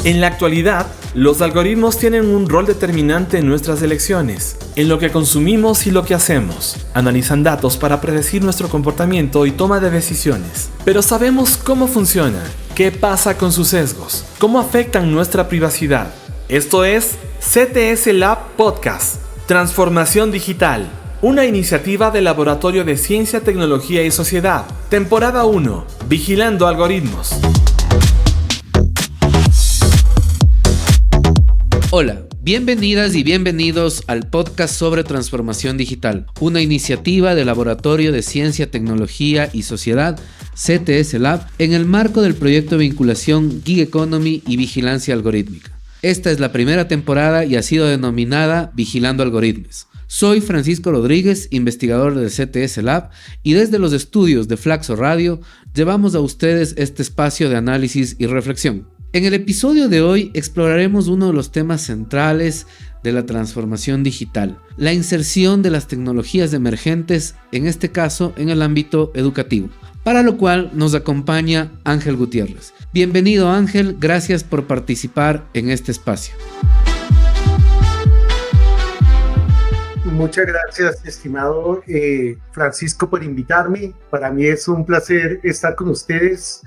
En la actualidad, los algoritmos tienen un rol determinante en nuestras elecciones, en lo que consumimos y lo que hacemos. Analizan datos para predecir nuestro comportamiento y toma de decisiones. Pero ¿sabemos cómo funcionan? ¿Qué pasa con sus sesgos? ¿Cómo afectan nuestra privacidad? Esto es CTS Lab Podcast, Transformación Digital, una iniciativa del Laboratorio de Ciencia, Tecnología y Sociedad. Temporada 1, Vigilando Algoritmos. Hola, bienvenidas y bienvenidos al podcast sobre transformación digital, una iniciativa del Laboratorio de Ciencia, Tecnología y Sociedad, CTS Lab, en el marco del proyecto de vinculación Gig Economy y Vigilancia Algorítmica. Esta es la primera temporada y ha sido denominada Vigilando Algoritmos. Soy Francisco Rodríguez, investigador del CTS Lab, y desde los estudios de Flaxo Radio llevamos a ustedes este espacio de análisis y reflexión. En el episodio de hoy exploraremos uno de los temas centrales de la transformación digital, la inserción de las tecnologías emergentes, en este caso en el ámbito educativo, para lo cual nos acompaña Ángel Gutiérrez. Bienvenido Ángel, gracias por participar en este espacio. Muchas gracias, estimado Francisco, por invitarme. Para mí es un placer estar con ustedes.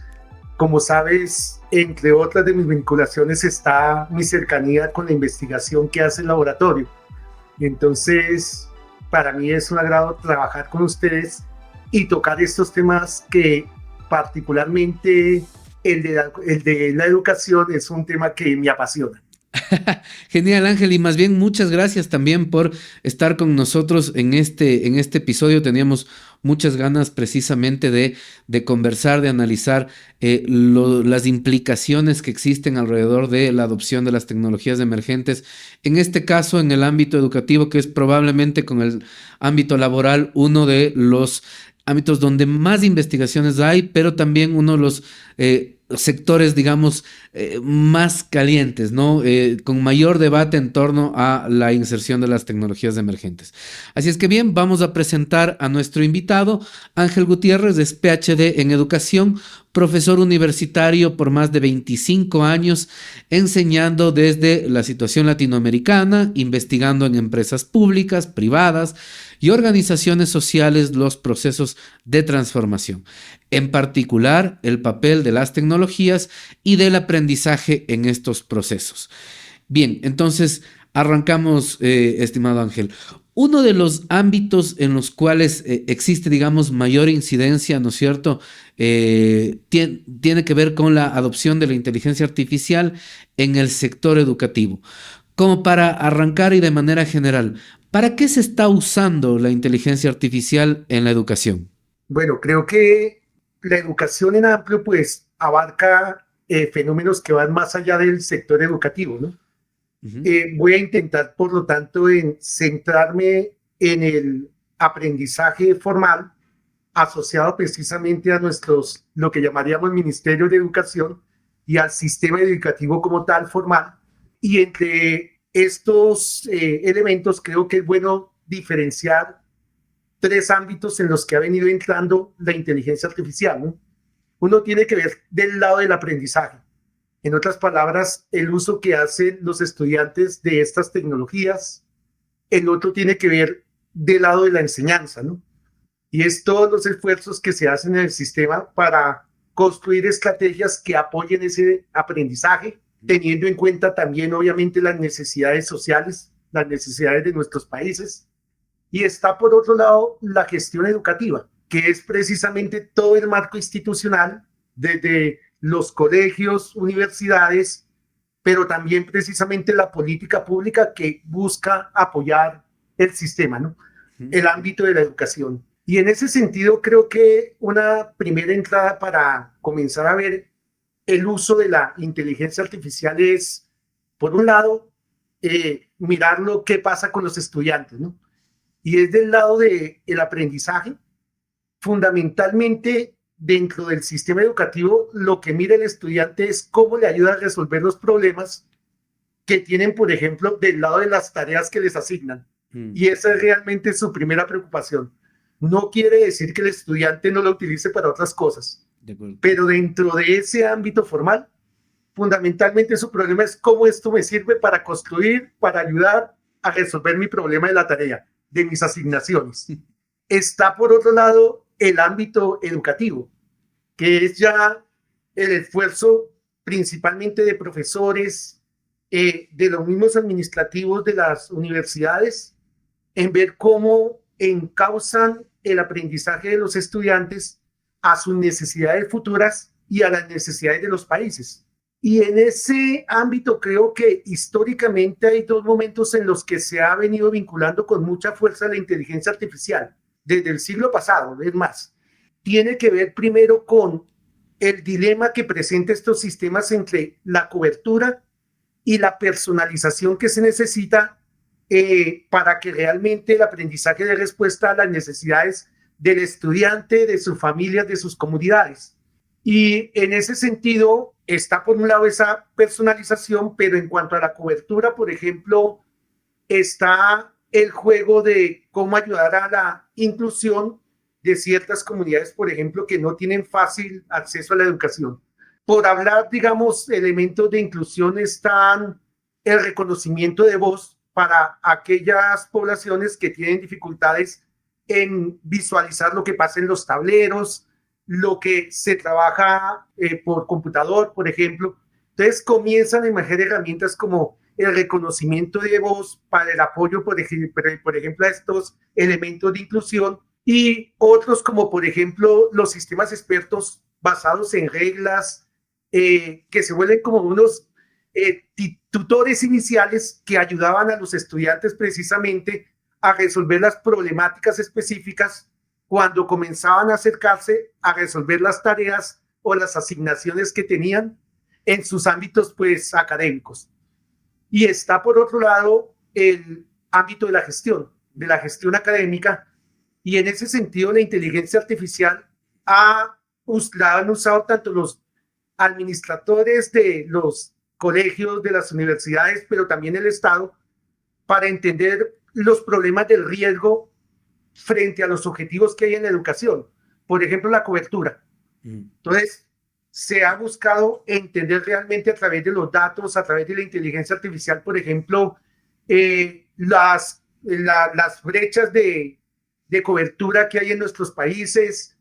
Como sabes, entre otras de mis vinculaciones está mi cercanía con la investigación que hace el laboratorio. Entonces, para mí es un agrado trabajar con ustedes y tocar estos temas que particularmente el de la educación es un tema que me apasiona. Genial Ángel, y más bien muchas gracias también por estar con nosotros en este episodio. Teníamos muchas ganas precisamente de conversar, de analizar las implicaciones que existen alrededor de la adopción de las tecnologías emergentes, en este caso en el ámbito educativo, que es probablemente con el ámbito laboral uno de los ámbitos donde más investigaciones hay, pero también uno de los sectores, digamos, más calientes, ¿no? Con mayor debate en torno a la inserción de las tecnologías emergentes. Así es que bien, vamos a presentar a nuestro invitado. Ángel Gutiérrez es PhD en Educación, profesor universitario por más de 25 años, enseñando desde la situación latinoamericana, investigando en empresas públicas, privadas y organizaciones sociales los procesos de transformación, en particular el papel de las tecnologías y del aprendizaje en estos procesos. Bien, entonces arrancamos, estimado Ángel. Uno de los ámbitos en los cuales existe, digamos, mayor incidencia, ¿no es cierto?, tiene que ver con la adopción de la inteligencia artificial en el sector educativo. Como para arrancar y de manera general, ¿para qué se está usando la inteligencia artificial en la educación? Bueno, creo que la educación en amplio pues abarca fenómenos que van más allá del sector educativo, ¿no? Uh-huh. Voy a intentar, por lo tanto, en centrarme en el aprendizaje formal asociado precisamente a lo que llamaríamos Ministerio de Educación y al sistema educativo como tal formal. Y entre estos elementos creo que es bueno diferenciar tres ámbitos en los que ha venido entrando la inteligencia artificial, ¿no? Uno tiene que ver del lado del aprendizaje. En otras palabras, el uso que hacen los estudiantes de estas tecnologías. El otro tiene que ver del lado de la enseñanza, ¿no? Y es todos los esfuerzos que se hacen en el sistema para construir estrategias que apoyen ese aprendizaje, teniendo en cuenta también, obviamente, las necesidades sociales, las necesidades de nuestros países. Y está, por otro lado, la gestión educativa, que es precisamente todo el marco institucional, desde los colegios, universidades, pero también precisamente la política pública que busca apoyar el sistema, ¿no? El ámbito de la educación. Y en ese sentido, creo que una primera entrada para comenzar a ver el uso de la inteligencia artificial es, por un lado, mirar lo que pasa con los estudiantes, ¿no? Y es del lado del aprendizaje. Fundamentalmente, dentro del sistema educativo, lo que mira el estudiante es cómo le ayuda a resolver los problemas que tienen, por ejemplo, del lado de las tareas que les asignan. Y esa es realmente su primera preocupación. No quiere decir que el estudiante no lo utilice para otras cosas, pero dentro de ese ámbito formal, fundamentalmente su problema es cómo esto me sirve para construir, para ayudar a resolver mi problema de la tarea, de mis asignaciones. Está por otro lado el ámbito educativo, que es ya el esfuerzo principalmente de profesores, de los mismos administrativos de las universidades, en ver cómo encauzan el aprendizaje de los estudiantes a sus necesidades futuras y a las necesidades de los países. Y en ese ámbito creo que históricamente hay dos momentos en los que se ha venido vinculando con mucha fuerza la inteligencia artificial, desde el siglo pasado, es más. Tiene que ver primero con el dilema que presenta estos sistemas entre la cobertura y la personalización que se necesita para que realmente el aprendizaje dé respuesta a las necesidades del estudiante, de sus familias, de sus comunidades. Y en ese sentido está por un lado esa personalización, pero en cuanto a la cobertura, por ejemplo, está el juego de cómo ayudar a la inclusión de ciertas comunidades, por ejemplo, que no tienen fácil acceso a la educación. Por hablar, digamos, elementos de inclusión están el reconocimiento de voz para aquellas poblaciones que tienen dificultades en visualizar lo que pasa en los tableros, lo que se trabaja por computador, por ejemplo. Entonces comienzan a emerger herramientas como el reconocimiento de voz para el apoyo, por ejemplo, a estos elementos de inclusión, y otros como, por ejemplo, los sistemas expertos basados en reglas, que se vuelven como unos tutores iniciales que ayudaban a los estudiantes precisamente a resolver las problemáticas específicas cuando comenzaban a acercarse a resolver las tareas o las asignaciones que tenían en sus ámbitos pues académicos. Y está por otro lado el ámbito de la gestión académica, y en ese sentido la inteligencia artificial la han usado tanto los administradores de los colegios, de las universidades, pero también el Estado, para entender los problemas del riesgo frente a los objetivos que hay en la educación. Por ejemplo, la cobertura. Entonces, se ha buscado entender realmente a través de los datos, a través de la inteligencia artificial, por ejemplo, las brechas de cobertura que hay en nuestros países,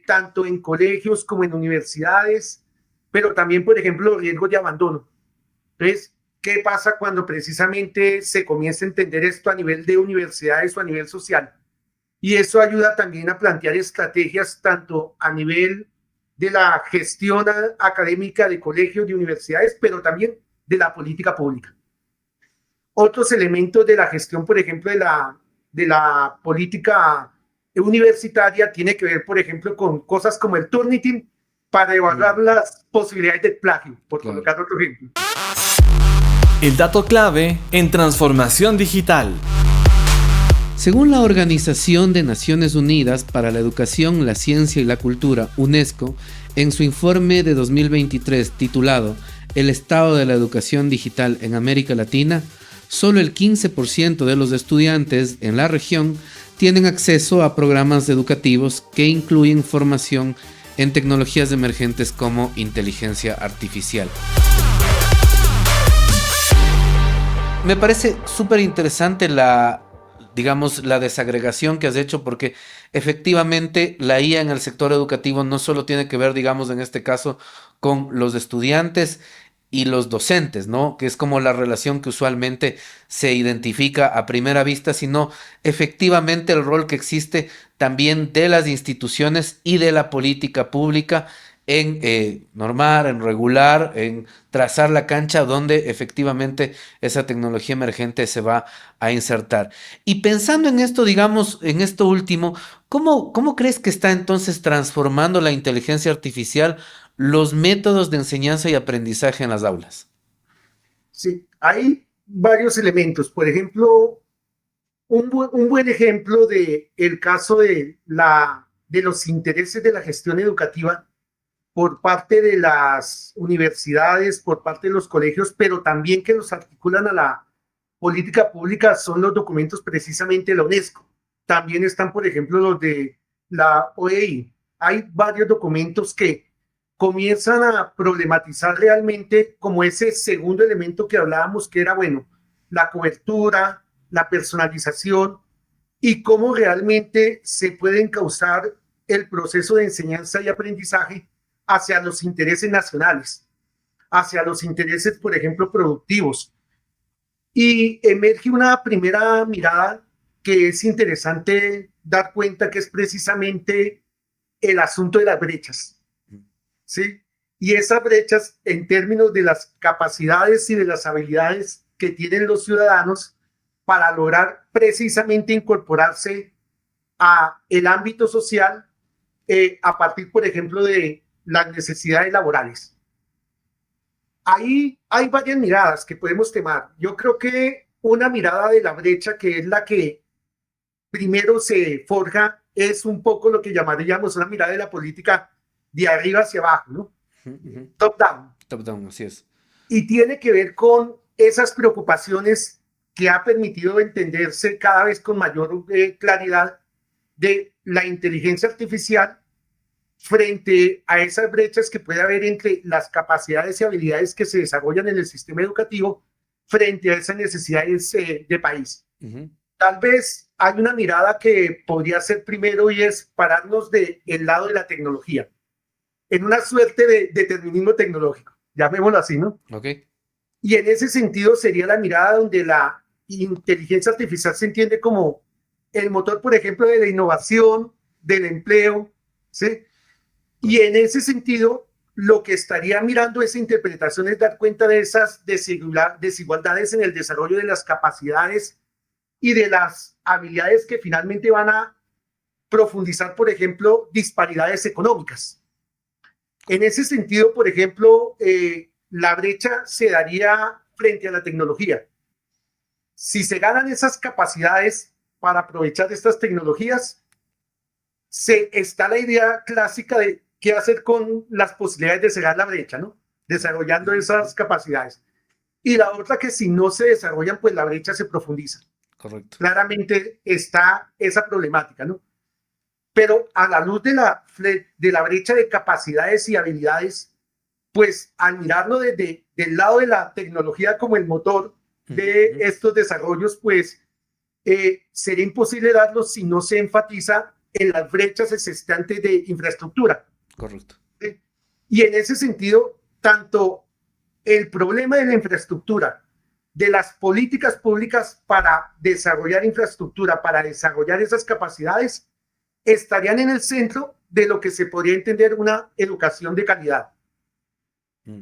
tanto en colegios como en universidades, pero también, por ejemplo, los riesgos de abandono. Entonces, ¿qué pasa cuando precisamente se comienza a entender esto a nivel de universidades o a nivel social? Y eso ayuda también a plantear estrategias tanto a nivel de la gestión académica de colegios, de universidades, pero también de la política pública. Otros elementos de la gestión, por ejemplo, de la política universitaria, tiene que ver, por ejemplo, con cosas como el Turnitin, para evaluar las posibilidades de plagio, por colocar otro ejemplo. El dato clave en transformación digital. Según la Organización de Naciones Unidas para la Educación, la Ciencia y la Cultura, UNESCO, en su informe de 2023 titulado El estado de la educación digital en América Latina, solo el 15% de los estudiantes en la región tienen acceso a programas educativos que incluyen formación en tecnologías emergentes como inteligencia artificial. Me parece súper interesante la desagregación que has hecho, porque efectivamente la IA en el sector educativo no solo tiene que ver, digamos, en este caso, con los estudiantes y los docentes, ¿no? Que es como la relación que usualmente se identifica a primera vista, sino efectivamente el rol que existe también de las instituciones y de la política pública en normar, en regular, en trazar la cancha donde efectivamente esa tecnología emergente se va a insertar. Y pensando en esto, digamos, en esto último, ¿cómo crees que está entonces transformando la inteligencia artificial los métodos de enseñanza y aprendizaje en las aulas? Sí, hay varios elementos. Por ejemplo, un buen ejemplo de el caso de los intereses de la gestión educativa por parte de las universidades, por parte de los colegios, pero también que los articulan a la política pública, son los documentos precisamente de la UNESCO. También están, por ejemplo, los de la OEI. Hay varios documentos que comienzan a problematizar realmente como ese segundo elemento que hablábamos, que era, bueno, la cobertura, la personalización y cómo realmente se puede encauzar el proceso de enseñanza y aprendizaje hacia los intereses nacionales, hacia los intereses, por ejemplo, productivos. Y emerge una primera mirada que es interesante dar cuenta, que es precisamente el asunto de las brechas, ¿sí? Y esas brechas en términos de las capacidades y de las habilidades que tienen los ciudadanos para lograr precisamente incorporarse a el ámbito social a partir, por ejemplo, de las necesidades laborales. Ahí hay varias miradas que podemos tomar. Yo creo que una mirada de la brecha, que es la que primero se forja, es un poco lo que llamaríamos una mirada de la política de arriba hacia abajo, ¿no? Top down. Top down, así es. Y tiene que ver con esas preocupaciones que ha permitido entenderse cada vez con mayor claridad de la inteligencia artificial frente a esas brechas que puede haber entre las capacidades y habilidades que se desarrollan en el sistema educativo frente a esas necesidades de país. Tal vez hay una mirada que podría ser primero, y es pararnos del lado de la tecnología, en una suerte de determinismo tecnológico, llamémoslo así, ¿no? Okay. Y en ese sentido sería la mirada donde la inteligencia artificial se entiende como el motor, por ejemplo, de la innovación, del empleo, ¿sí? Y en ese sentido, lo que estaría mirando esa interpretación es dar cuenta de esas desigualdades en el desarrollo de las capacidades y de las habilidades que finalmente van a profundizar, por ejemplo, disparidades económicas. En ese sentido, por ejemplo, la brecha se daría frente a la tecnología. Si se ganan esas capacidades para aprovechar estas tecnologías, está la idea clásica de qué hacer con las posibilidades de cerrar la brecha, ¿no? Desarrollando esas capacidades. Y la otra, que si no se desarrollan, pues la brecha se profundiza. Correcto. Claramente está esa problemática, ¿no? Pero a la luz de la brecha de capacidades y habilidades, pues al mirarlo desde del lado de la tecnología como el motor de estos desarrollos, pues sería imposible darlos si no se enfatiza en las brechas existentes de infraestructura. Correcto. Y en ese sentido, tanto el problema de la infraestructura, de las políticas públicas para desarrollar infraestructura, para desarrollar esas capacidades, estarían en el centro de lo que se podría entender una educación de calidad.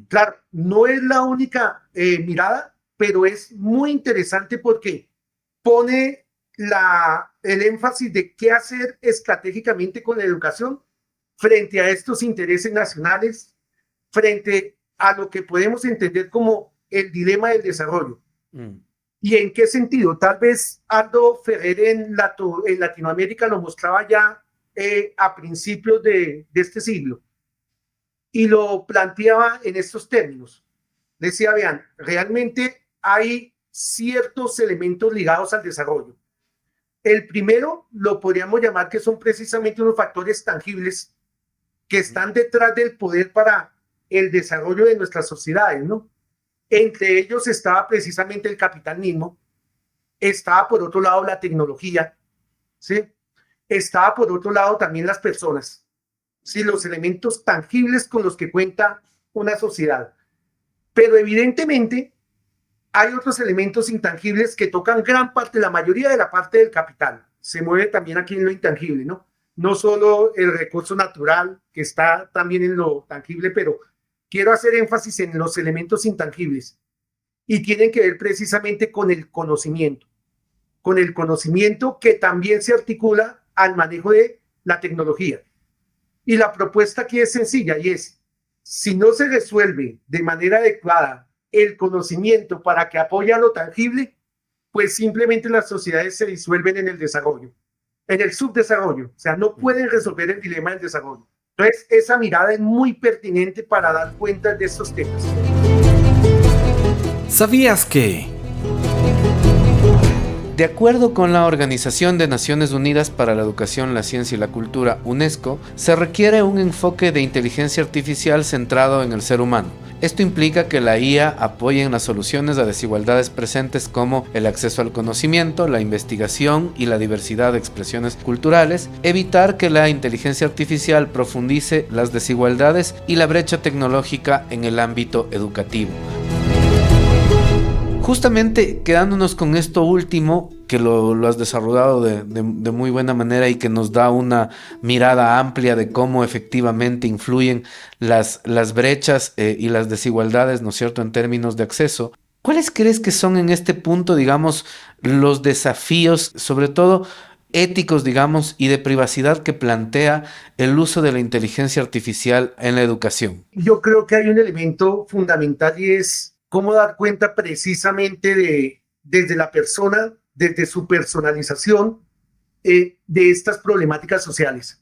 Claro, no es la única mirada, pero es muy interesante porque pone el énfasis de qué hacer estratégicamente con la educación frente a estos intereses nacionales, frente a lo que podemos entender como el dilema del desarrollo. ¿Y en qué sentido? Tal vez Aldo Ferrer en Latinoamérica lo mostraba ya a principios de este siglo y lo planteaba en estos términos. Decía, vean, realmente hay ciertos elementos ligados al desarrollo. El primero lo podríamos llamar que son precisamente unos factores tangibles que están detrás del poder para el desarrollo de nuestras sociedades, ¿no? Entre ellos estaba precisamente el capital mismo, estaba por otro lado la tecnología, ¿sí? Estaba por otro lado también las personas, ¿sí? Los elementos tangibles con los que cuenta una sociedad. Pero evidentemente hay otros elementos intangibles que tocan gran parte, la mayoría de la parte del capital. Se mueve también aquí en lo intangible, ¿no? No solo el recurso natural, que está también en lo tangible, pero quiero hacer énfasis en los elementos intangibles y tienen que ver precisamente con el conocimiento que también se articula al manejo de la tecnología. Y la propuesta aquí es sencilla y es, si no se resuelve de manera adecuada el conocimiento para que apoye a lo tangible, pues simplemente las sociedades se disuelven en el desarrollo, en el subdesarrollo, o sea, no pueden resolver el dilema del desarrollo. Entonces, esa mirada es muy pertinente para dar cuenta de estos temas. ¿Sabías que De acuerdo con la Organización de Naciones Unidas para la Educación, la Ciencia y la Cultura, UNESCO, se requiere un enfoque de inteligencia artificial centrado en el ser humano. Esto implica que la IA apoye en las soluciones a desigualdades presentes como el acceso al conocimiento, la investigación y la diversidad de expresiones culturales, evitar que la inteligencia artificial profundice las desigualdades y la brecha tecnológica en el ámbito educativo. Justamente quedándonos con esto último, que lo has desarrollado de muy buena manera y que nos da una mirada amplia de cómo efectivamente influyen las brechas y las desigualdades, ¿no es cierto?, en términos de acceso. ¿Cuáles crees que son en este punto, digamos, los desafíos, sobre todo éticos, digamos, y de privacidad que plantea el uso de la inteligencia artificial en la educación? Yo creo que hay un elemento fundamental y es cómo dar cuenta precisamente desde la persona, desde su personalización, de estas problemáticas sociales.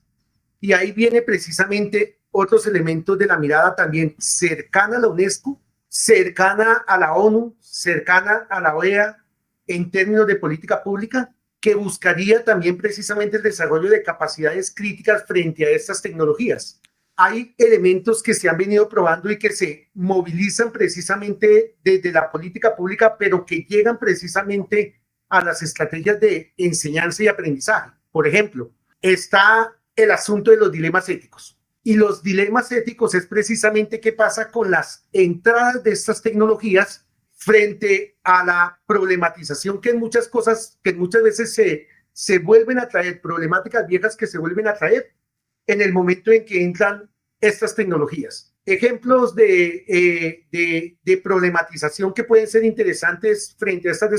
Y ahí viene precisamente otros elementos de la mirada también cercana a la UNESCO, cercana a la ONU, cercana a la OEA en términos de política pública, que buscaría también precisamente el desarrollo de capacidades críticas frente a estas tecnologías. Hay elementos que se han venido probando y que se movilizan precisamente desde la política pública, pero que llegan precisamente a las estrategias de enseñanza y aprendizaje. Por ejemplo, está el asunto de los dilemas éticos. Y los dilemas éticos es precisamente qué pasa con las entradas de estas tecnologías frente a la problematización que en muchas cosas, que muchas veces se vuelven a traer, problemáticas viejas que se vuelven a traer en el momento en que entran estas tecnologías. Ejemplos de problematización que pueden ser interesantes frente a estas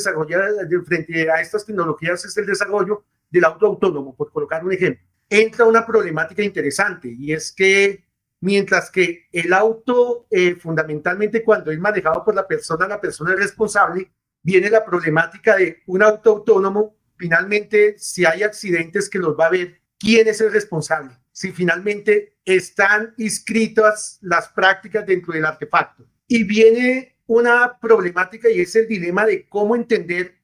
tecnologías es el desarrollo del auto autónomo, por colocar un ejemplo. Entra una problemática interesante y es que mientras que el auto, fundamentalmente cuando es manejado por la persona es responsable, viene la problemática de un auto autónomo. Finalmente, si hay accidentes que los va a ver, ¿quién es el responsable? Si finalmente están inscritas las prácticas dentro del artefacto. Y viene una problemática y es el dilema de cómo entender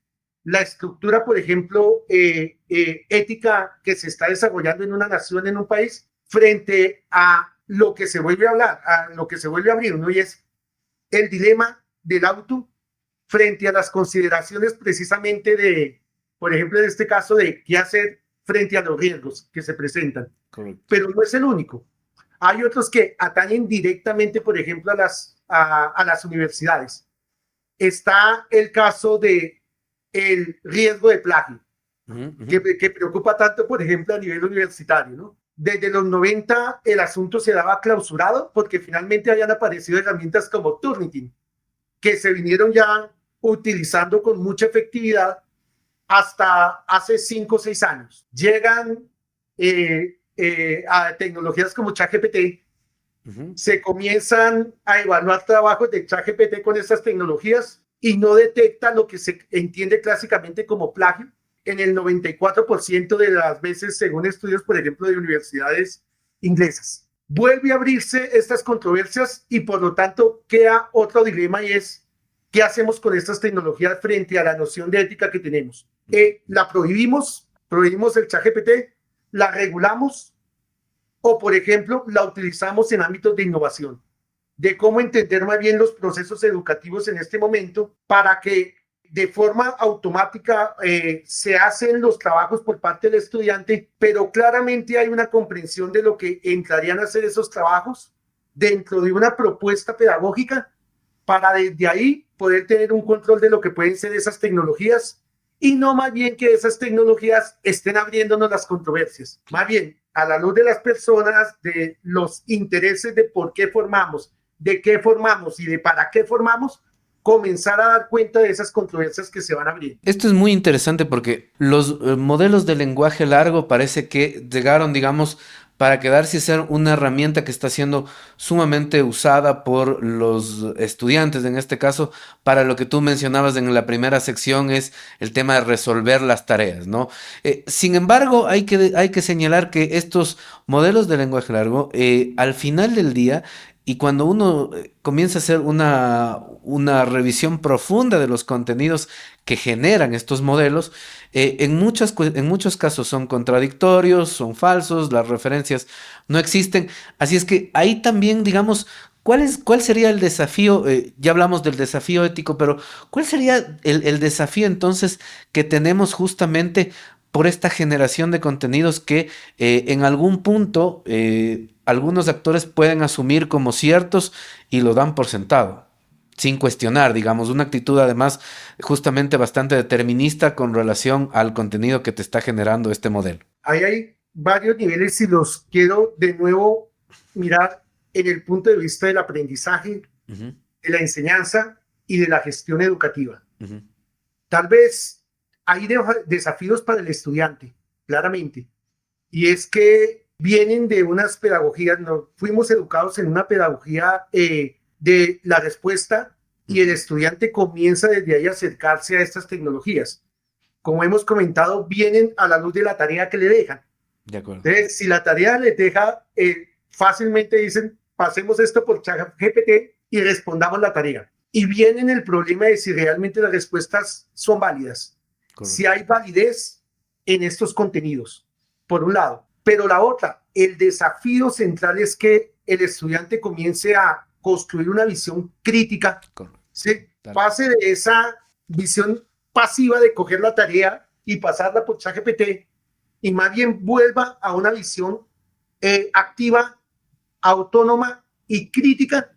la estructura, por ejemplo, ética que se está desarrollando en una nación, en un país, frente a lo que se vuelve a hablar, a lo que se vuelve a abrir, ¿no? Y es el dilema del auto frente a las consideraciones precisamente de, por ejemplo, en este caso de qué hacer frente a los riesgos que se presentan. Correcto. Pero no es el único. Hay otros que atañen directamente, por ejemplo, a las universidades. Está el caso de el riesgo de plagio, que preocupa tanto, por ejemplo, a nivel universitario, ¿no? Desde los 90 el asunto se daba clausurado porque finalmente habían aparecido herramientas como Turnitin, que se vinieron ya utilizando con mucha efectividad hasta hace 5 o 6 años. Llegan a tecnologías como ChatGPT, se comienzan a evaluar trabajos de ChatGPT con estas tecnologías y no detecta lo que se entiende clásicamente como plagio en el 94% de las veces, según estudios, por ejemplo, de universidades inglesas. Vuelve a abrirse estas controversias y por lo tanto queda otro dilema y es ¿qué hacemos con estas tecnologías frente a la noción de ética que tenemos? ¿La prohibimos el ChatGPT? ¿La regulamos? O, por ejemplo, la utilizamos en ámbitos de innovación, de cómo entender más bien los procesos educativos en este momento para que de forma automática se hacen los trabajos por parte del estudiante, pero claramente hay una comprensión de lo que entrarían a hacer esos trabajos dentro de una propuesta pedagógica para desde ahí poder tener un control de lo que pueden ser esas tecnologías y no más bien que esas tecnologías estén abriéndonos las controversias. Más bien, a la luz de las personas, de los intereses de por qué formamos, de qué formamos y de para qué formamos, comenzar a dar cuenta de esas controversias que se van a abrir. Esto es muy interesante porque los modelos de lenguaje largo parece que llegaron, digamos, para quedarse y ser una herramienta que está siendo sumamente usada por los estudiantes, en este caso, para lo que tú mencionabas en la primera sección, es el tema de resolver las tareas, ¿no? Sin embargo, hay que señalar que estos modelos de lenguaje largo, al final del día, Y cuando uno comienza a hacer una revisión profunda de los contenidos que generan estos modelos, en muchos casos son contradictorios, son falsos, las referencias no existen. Así es que ahí también, digamos, ¿cuál sería el desafío? Ya hablamos del desafío ético, pero ¿cuál sería el desafío entonces que tenemos justamente por esta generación de contenidos que en algún punto algunos actores pueden asumir como ciertos y lo dan por sentado, sin cuestionar, digamos, una actitud además justamente bastante determinista con relación al contenido que te está generando este modelo? Ahí hay varios niveles y los quiero de nuevo mirar en el punto de vista del aprendizaje, Ujú, de la enseñanza y de la gestión educativa. ujú, Tal vez hay desafíos para el estudiante, claramente, y es que vienen de unas pedagogías, no, fuimos educados en una pedagogía de la respuesta y el estudiante comienza desde ahí a acercarse a estas tecnologías. Como hemos comentado, vienen a la luz de la tarea que le dejan. de acuerdo. Entonces, si la tarea les deja, fácilmente dicen, pasemos esto por ChatGPT y respondamos la tarea. Y viene en el problema de si realmente las respuestas son válidas, Correcto. si hay validez en estos contenidos, por un lado. Pero la otra, el desafío central es que el estudiante comience a construir una visión crítica, Correcto. ¿sí? Claro. Pase de esa visión pasiva de coger la tarea y pasarla por ChatGPT y más bien vuelva a una visión activa, autónoma y crítica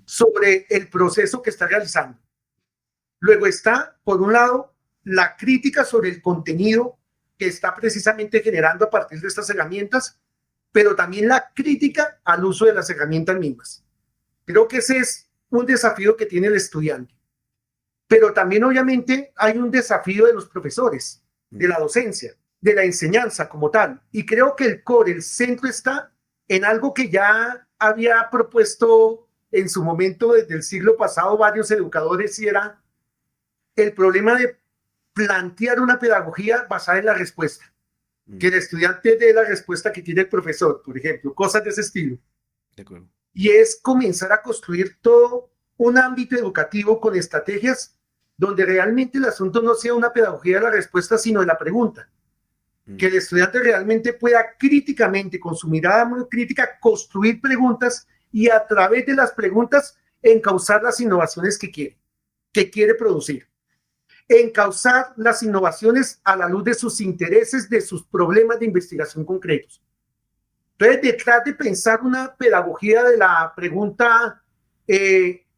sobre el proceso que está realizando. Luego está, por un lado, la crítica sobre el contenido que está precisamente generando a partir de estas herramientas, pero también la crítica al uso de las herramientas mismas. Creo que ese es un desafío que tiene el estudiante. Pero también, obviamente, hay un desafío de los profesores, de la docencia, de la enseñanza como tal. Y creo que el core, el centro está en algo que ya había propuesto en su momento desde el siglo pasado varios educadores, y era el problema de plantear una pedagogía basada en la respuesta. Que el estudiante dé la respuesta que tiene el profesor, por ejemplo, cosas de ese estilo. De acuerdo. Y es comenzar a construir todo un ámbito educativo con estrategias donde realmente el asunto no sea una pedagogía de la respuesta, sino de la pregunta. Que el estudiante realmente pueda críticamente, con su mirada muy crítica, construir preguntas y a través de las preguntas encauzar las innovaciones que quiere producir. Encauzar las innovaciones a la luz de sus intereses, de sus problemas de investigación concretos. Entonces, detrás de pensar una pedagogía de la pregunta,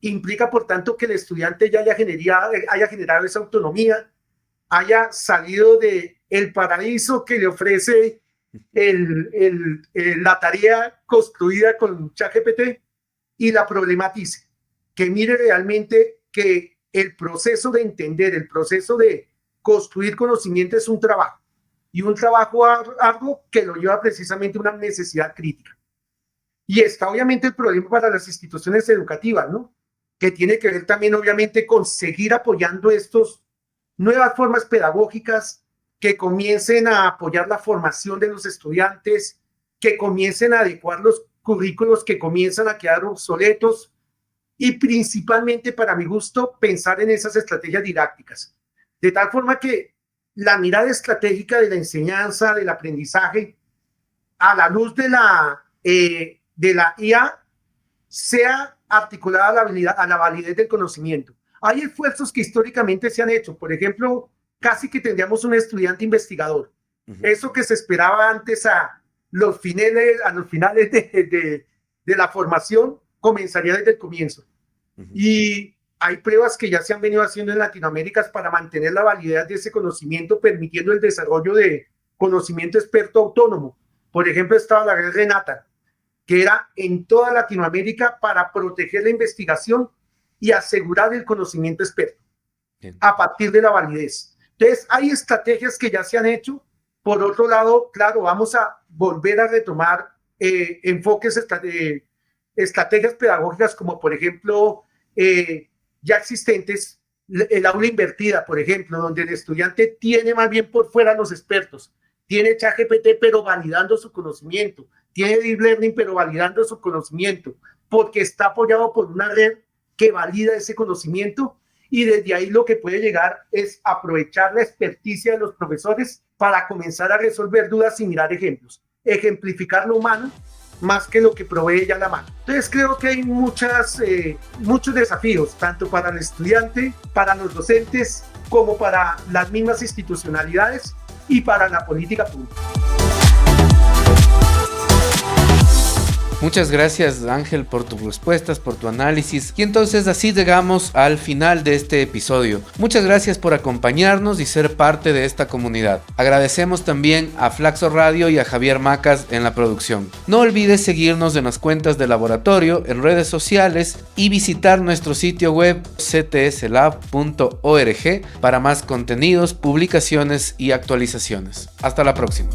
implica, por tanto, que el estudiante ya haya generado esa autonomía, haya salido del paraíso que le ofrece la tarea construida con ChatGPT y la problematice, que mire realmente que el proceso de entender, el proceso de construir conocimiento es un trabajo, y un trabajo arduo que lo lleva precisamente a una necesidad crítica. Y está obviamente el problema para las instituciones educativas, ¿no? Que tiene que ver también obviamente con seguir apoyando estas nuevas formas pedagógicas que comiencen a apoyar la formación de los estudiantes, que comiencen a adecuar los currículos que comienzan a quedar obsoletos y principalmente, para mi gusto, pensar en esas estrategias didácticas. De tal forma que la mirada estratégica de la enseñanza, del aprendizaje, a la luz de la IA, sea articulada a la validez del conocimiento. Hay esfuerzos que históricamente se han hecho. Por ejemplo, casi que tendríamos un estudiante investigador. Eso que se esperaba antes a los finales de la formación, comenzaría desde el comienzo. Y hay pruebas que ya se han venido haciendo en Latinoamérica para mantener la validez de ese conocimiento, permitiendo el desarrollo de conocimiento experto autónomo. Por ejemplo, estaba la red Renata, que era en toda Latinoamérica para proteger la investigación y asegurar el conocimiento experto. Bien. A partir de la validez. Entonces, hay estrategias que ya se han hecho. Por otro lado, claro, vamos a volver a retomar enfoques, estrategias pedagógicas como, por ejemplo, ya existentes, el aula invertida, por ejemplo, donde el estudiante tiene más bien por fuera a los expertos, tiene ChatGPT pero validando su conocimiento, tiene Deep Learning pero validando su conocimiento, porque está apoyado por una red que valida ese conocimiento, y desde ahí lo que puede llegar es aprovechar la experticia de los profesores para comenzar a resolver dudas y mirar ejemplos, ejemplificar lo humano más que lo que provee ya la mano. Entonces creo que hay muchos desafíos, tanto para el estudiante, para los docentes, como para las mismas institucionalidades y para la política pública. Muchas gracias, Ángel, por tus respuestas, por tu análisis. Y entonces así llegamos al final de este episodio. Muchas gracias por acompañarnos y ser parte de esta comunidad. Agradecemos también a Flaxo Radio y a Javier Macas en la producción. No olvides seguirnos en las cuentas del laboratorio, en redes sociales y visitar nuestro sitio web ctslab.org para más contenidos, publicaciones y actualizaciones. Hasta la próxima.